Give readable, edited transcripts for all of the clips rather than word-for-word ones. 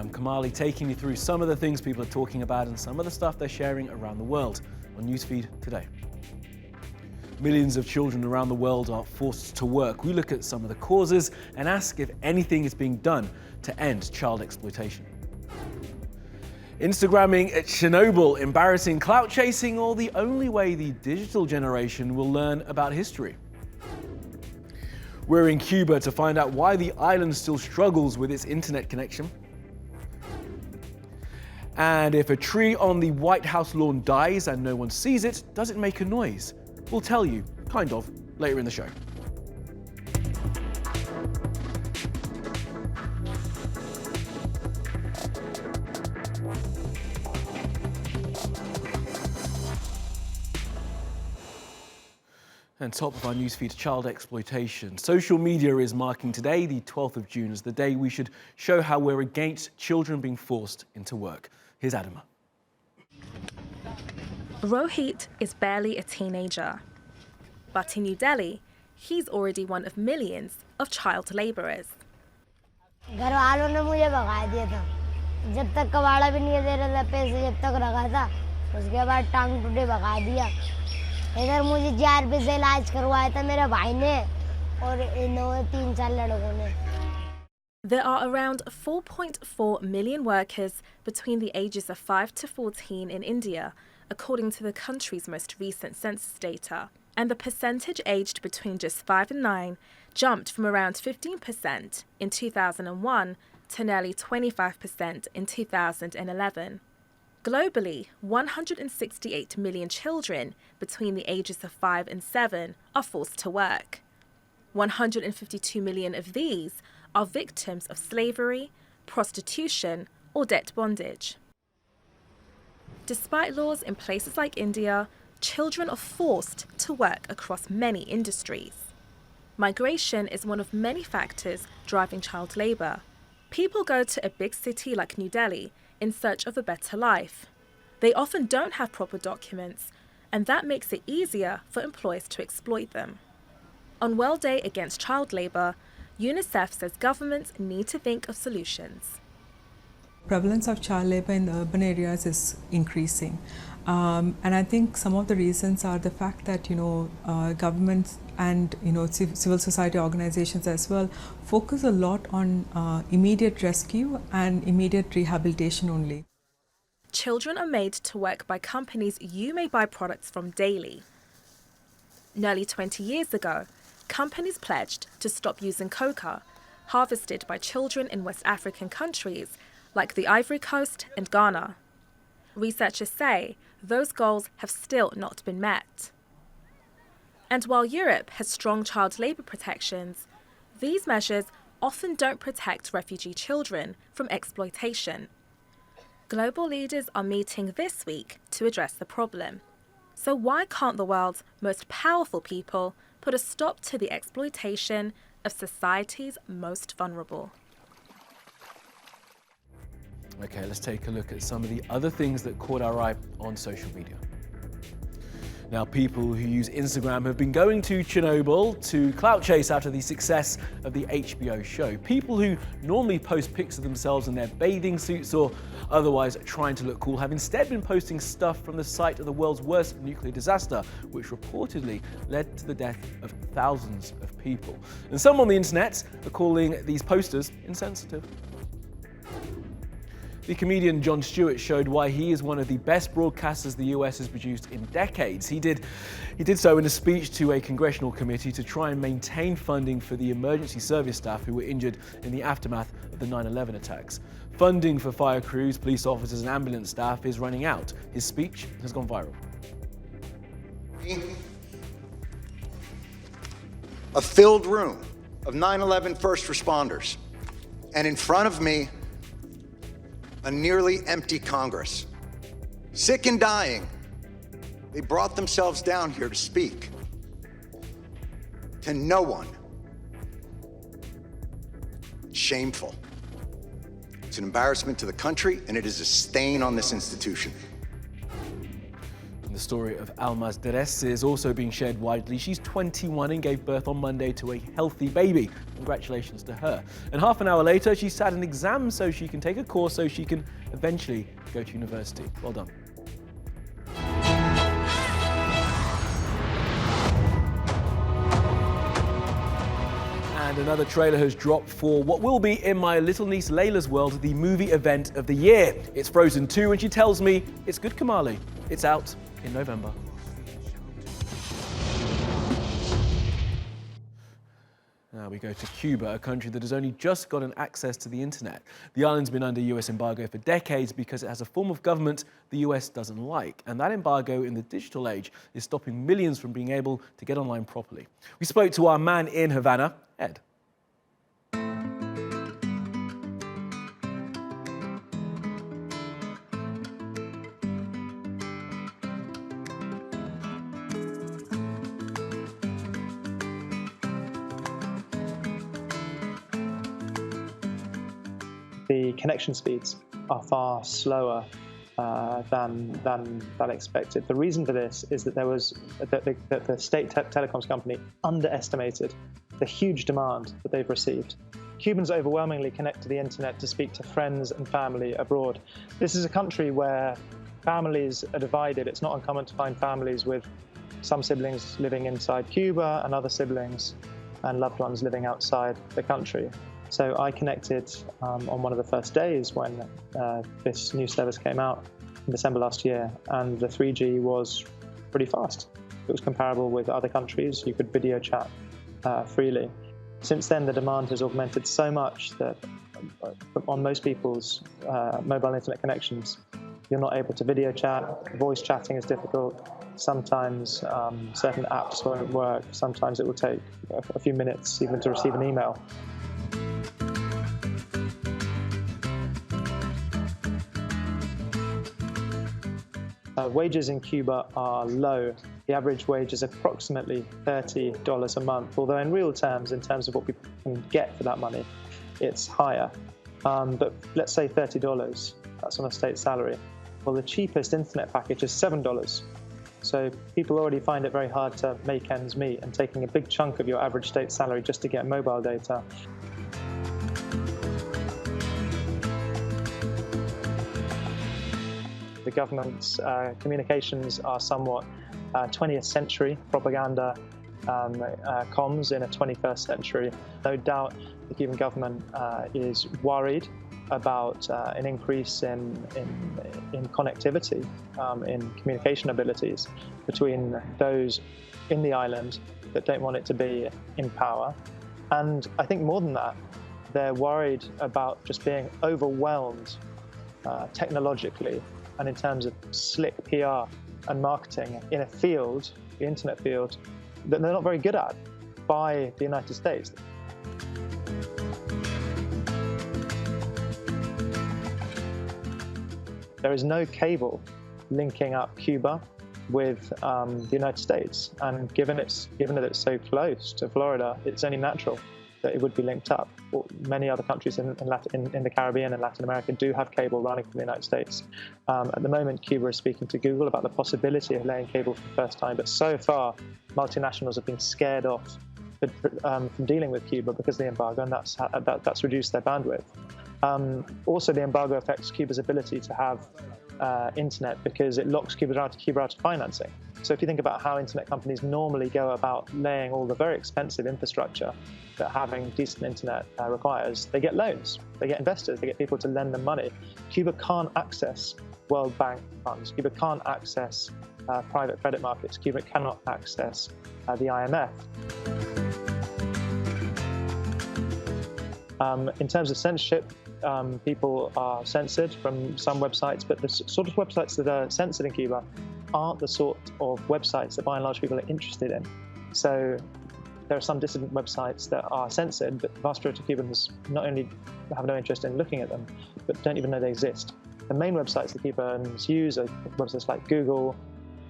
I'm Kamali, taking you through some of the things people are talking about and some of the stuff they're sharing around the world on Newsfeed today. Millions of children around the world are forced to work. We look at some of the causes and ask if anything is being done to end child exploitation. Instagramming at Chernobyl, embarrassing clout chasing, or the only way the digital generation will learn about history. We're in Cuba to find out why the island still struggles with its internet connection. And if a tree on the White House lawn dies and no one sees it, does it make a noise? We'll tell you, kind of, later in the show. And top of our newsfeed, child exploitation. Social media is marking today, the 12th of June, as the day we should show how we're against children being forced into work. Here's Adama. Rohit is barely a teenager, but in New Delhi, he's already one of millions of child laborers. घर वालों ने मुझे भगा दिया था जब तक कबाड़ा भी नहीं दे रहा था पैसे जब तक रखा था उसके बाद टांग टूटे भगा दिया इधर मुझे 4 रुपए से इलाज करवाया था मेरे भाई ने और इन 3-4 लड़कों ने. There are around 4.4 million workers between the ages of 5 to 14 in India, according to the country's most recent census data. And the percentage aged between just 5 and 9 jumped from around 15% in 2001 to nearly 25% in 2011. Globally, 168 million children between the ages of 5 and 7 are forced to work. 152 million of these are victims of slavery, prostitution, or debt bondage. Despite laws in places like India, children are forced to work across many industries. Migration is one of many factors driving child labour. People go to a big city like New Delhi in search of a better life. They often don't have proper documents, and that makes it easier for employers to exploit them. On World Day Against Child Labour, UNICEF says governments need to think of solutions. Prevalence of child labor in the urban areas is increasing. And I think some of the reasons are the fact that, governments and, civil society organizations as well focus a lot on immediate rescue and immediate rehabilitation only. Children are made to work by companies you may buy products from daily. Nearly 20 years ago, companies pledged to stop using coca, harvested by children in West African countries like the Ivory Coast and Ghana. Researchers say those goals have still not been met. And while Europe has strong child labour protections, these measures often don't protect refugee children from exploitation. Global leaders are meeting this week to address the problem. So why can't the world's most powerful people put a stop to the exploitation of society's most vulnerable? Okay, let's take a look at some of the other things that caught our eye on social media. Now, people who use Instagram have been going to Chernobyl to clout chase after the success of the HBO show. People who normally post pics of themselves in their bathing suits or otherwise trying to look cool have instead been posting stuff from the site of the world's worst nuclear disaster, which reportedly led to the death of thousands of people. And some on the internet are calling these posters insensitive. The comedian Jon Stewart showed why he is one of the best broadcasters the US has produced in decades. He did so in a speech to a congressional committee to try and maintain funding for the emergency service staff who were injured in the aftermath of the 9/11 attacks. Funding for fire crews, police officers and ambulance staff is running out. His speech has gone viral. A filled room of 9/11 first responders, and in front of me, a nearly empty Congress. Sick and dying, they brought themselves down here to speak. To no one. Shameful. It's an embarrassment to the country, and it is a stain on this institution. The story of Alma's Deres is also being shared widely. She's 21 and gave birth on Monday to a healthy baby. Congratulations to her. And half an hour later, she sat an exam so she can take a course so she can eventually go to university. Well done. And another trailer has dropped for what will be in my little niece Layla's world, the movie event of the year. It's Frozen 2 and she tells me it's good, Kamali. It's out in November. Now we go to Cuba, a country that has only just gotten access to the internet. The island's been under US embargo for decades because it has a form of government the US doesn't like. And that embargo in the digital age is stopping millions from being able to get online properly. We spoke to our man in Havana, Ed. The connection speeds are far slower than expected. The reason for this is that the state telecoms company underestimated the huge demand that they've received. Cubans overwhelmingly connect to the internet to speak to friends and family abroad. This is a country where families are divided. It's not uncommon to find families with some siblings living inside Cuba and other siblings and loved ones living outside the country. So I connected on one of the first days when this new service came out in December last year, and the 3G was pretty fast. It was comparable with other countries. You could video chat freely. Since then, the demand has augmented so much that on most people's mobile internet connections, you're not able to video chat. Voice chatting is difficult. Sometimes certain apps won't work. Sometimes it will take a few minutes even to receive an email. Wages in Cuba are low. The average wage is approximately $30 a month, although in real terms, in terms of what people can get for that money, it's higher. But let's say $30, that's on a state salary. Well, the cheapest internet package is $7. So people already find it very hard to make ends meet, and taking a big chunk of your average state salary just to get mobile data. The government's communications are somewhat 20th century propaganda comms in a 21st century. No doubt the Cuban government is worried about an increase in connectivity, in communication abilities between those in the island that don't want it to be in power. And I think more than that, they're worried about just being overwhelmed technologically and in terms of slick PR and marketing in a field, the internet field, that they're not very good at by the United States. There is no cable linking up Cuba with the United States, and given that it's so close to Florida, it's only natural that it would be linked up. Well, many other countries in the Caribbean and Latin America do have cable running from the United States. At the moment, Cuba is speaking to Google about the possibility of laying cable for the first time, but so far, multinationals have been scared off from dealing with Cuba because of the embargo, and that's reduced their bandwidth. Also, the embargo affects Cuba's ability to have internet because it locks Cuba out of financing. So if you think about how internet companies normally go about laying all the very expensive infrastructure that having decent internet requires, they get loans, they get investors, they get people to lend them money. Cuba can't access World Bank funds. Cuba can't access private credit markets. Cuba cannot access the IMF. In terms of censorship, people are censored from some websites, but the sort of websites that are censored in Cuba aren't the sort of websites that by and large people are interested in. So there are some dissident websites that are censored, but the vast majority of Cubans not only have no interest in looking at them, but don't even know they exist. The main websites that Cubans use are websites like Google,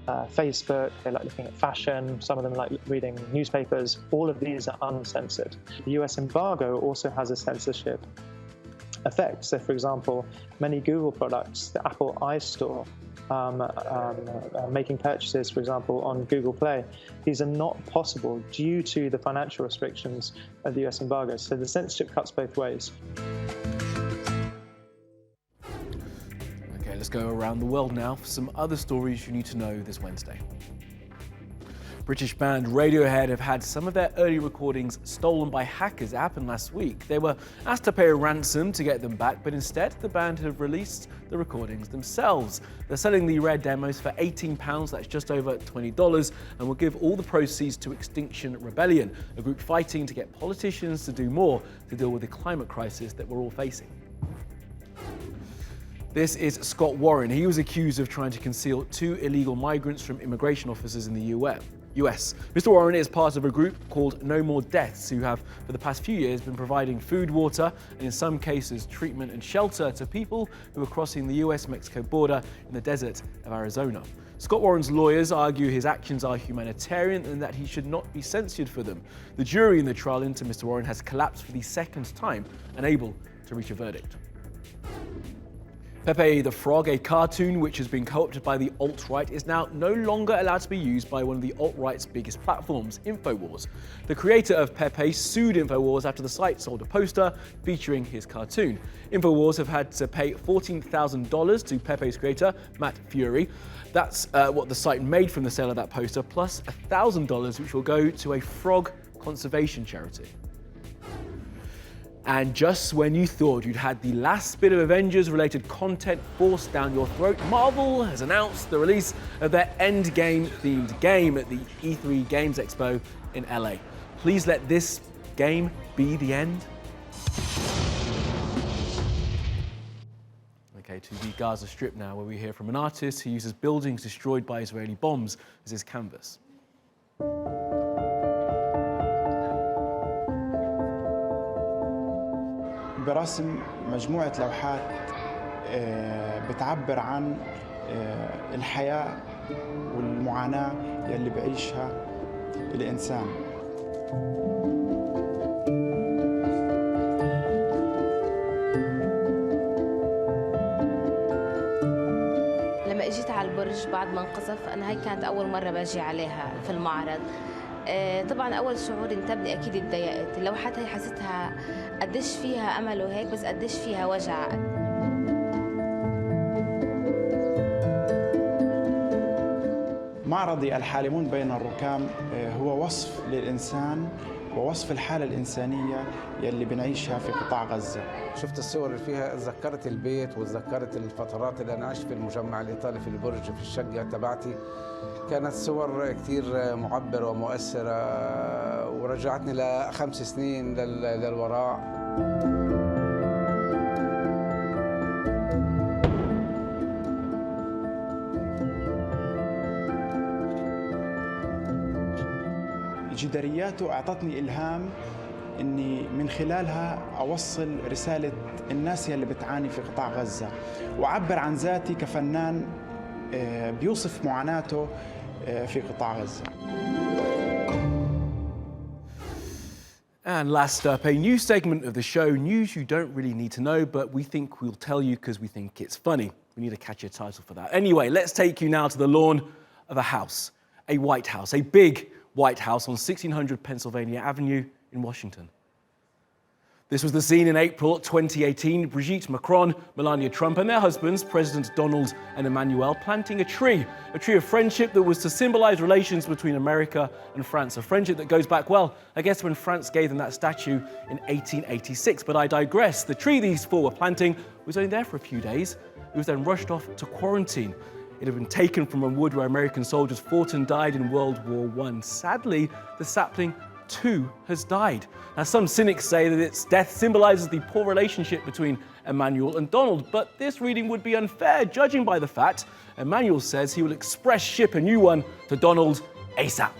Facebook. They like looking at fashion. Some of them like reading newspapers. All of these are uncensored. The US embargo also has a censorship effect. So, for example, many Google products, the Apple iStore, making purchases, for example, on Google Play. These are not possible due to the financial restrictions of the US embargo. So the censorship cuts both ways. Okay, let's go around the world now for some other stories you need to know this Wednesday. British band Radiohead have had some of their early recordings stolen by hackers. It happened last week. They were asked to pay a ransom to get them back, but instead the band have released the recordings themselves. They're selling the rare demos for £18, that's just over $20, and will give all the proceeds to Extinction Rebellion, a group fighting to get politicians to do more to deal with the climate crisis that we're all facing. This is Scott Warren. He was accused of trying to conceal 2 illegal migrants from immigration officers in the US. Mr. Warren is part of a group called No More Deaths, who have, for the past few years, been providing food, water, and in some cases, treatment and shelter to people who are crossing the US-Mexico border in the desert of Arizona. Scott Warren's lawyers argue his actions are humanitarian and that he should not be censured for them. The jury in the trial into Mr. Warren has collapsed for the second time, unable to reach a verdict. Pepe the Frog, a cartoon which has been co-opted by the alt-right, is now no longer allowed to be used by one of the alt-right's biggest platforms, InfoWars. The creator of Pepe sued InfoWars after the site sold a poster featuring his cartoon. InfoWars have had to pay $14,000 to Pepe's creator, Matt Fury. That's what the site made from the sale of that poster, plus $1,000 which will go to a frog conservation charity. And just when you thought you'd had the last bit of Avengers-related content forced down your throat, Marvel has announced the release of their Endgame-themed game at the E3 Games Expo in LA. Please let this game be the end. Okay, to the Gaza Strip now, where we hear from an artist who uses buildings destroyed by Israeli bombs as his canvas. برسم مجموعة لوحات بتعبر عن الحياة والمعاناة يلي بعيشها الإنسان. لما اجيت على البرج بعد ما انقصف، أنا هاي كانت أول مرة باجي عليها في المعرض. طبعا اول شعور انتابني اكيد اتضايقت. اللوحات هي حسيتها قديش فيها امل وهيك، بس قديش فيها وجع. معرضي الحالمون بين الركام هو وصف للإنسان ووصف الحالة الإنسانية يلي بنعيشها في قطاع غزة. شفت الصور اللي فيها، تذكرت البيت وتذكرت الفترات اللي أنا عشت في المجمع الإيطالي في البرج في الشقة تبعتي. كانت صور كتير معبرة ومؤثرة ورجعتني ل5 سنين للوراء. جدارياته أعطتني إلهام إني من خلالها أوصل رسالة الناس يلي بتعاني في قطاع غزة وأعبر عن ذاتي كفنان بيوصف معاناته في قطاع غزة. And last up, a new segment of the show, news you don't really need to know, but we think we'll tell you because we think it's funny. We need a catchy title for that. Anyway, let's take you now to the lawn of a house, a White House, a big White House on 1600 Pennsylvania Avenue in Washington. This was the scene in April 2018. Brigitte Macron, Melania Trump and their husbands, Presidents Donald and Emmanuel, planting a tree of friendship that was to symbolize relations between America and France, a friendship that goes back, well, I guess when France gave them that statue in 1886. But I digress. The tree these four were planting was only there for a few days. It was then rushed off to quarantine. It had been taken from a wood where American soldiers fought and died in World War I. Sadly, the sapling too has died. Now, some cynics say that its death symbolizes the poor relationship between Emmanuel and Donald, but this reading would be unfair, judging by the fact Emmanuel says he will express ship a new one to Donald ASAP.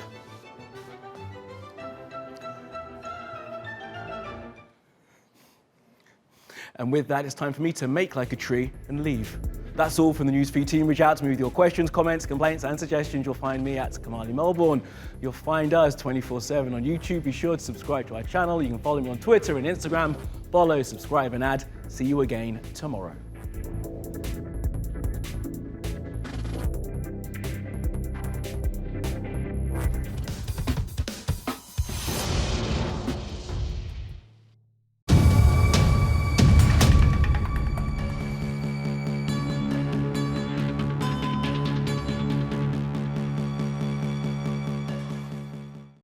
And with that, it's time for me to make like a tree and leave. That's all from the Newsfeed team. Reach out to me with your questions, comments, complaints and suggestions. You'll find me at Kamali Melbourne. You'll find us 24/7 on YouTube. Be sure to subscribe to our channel. You can follow me on Twitter and Instagram. Follow, subscribe and add. See you again tomorrow.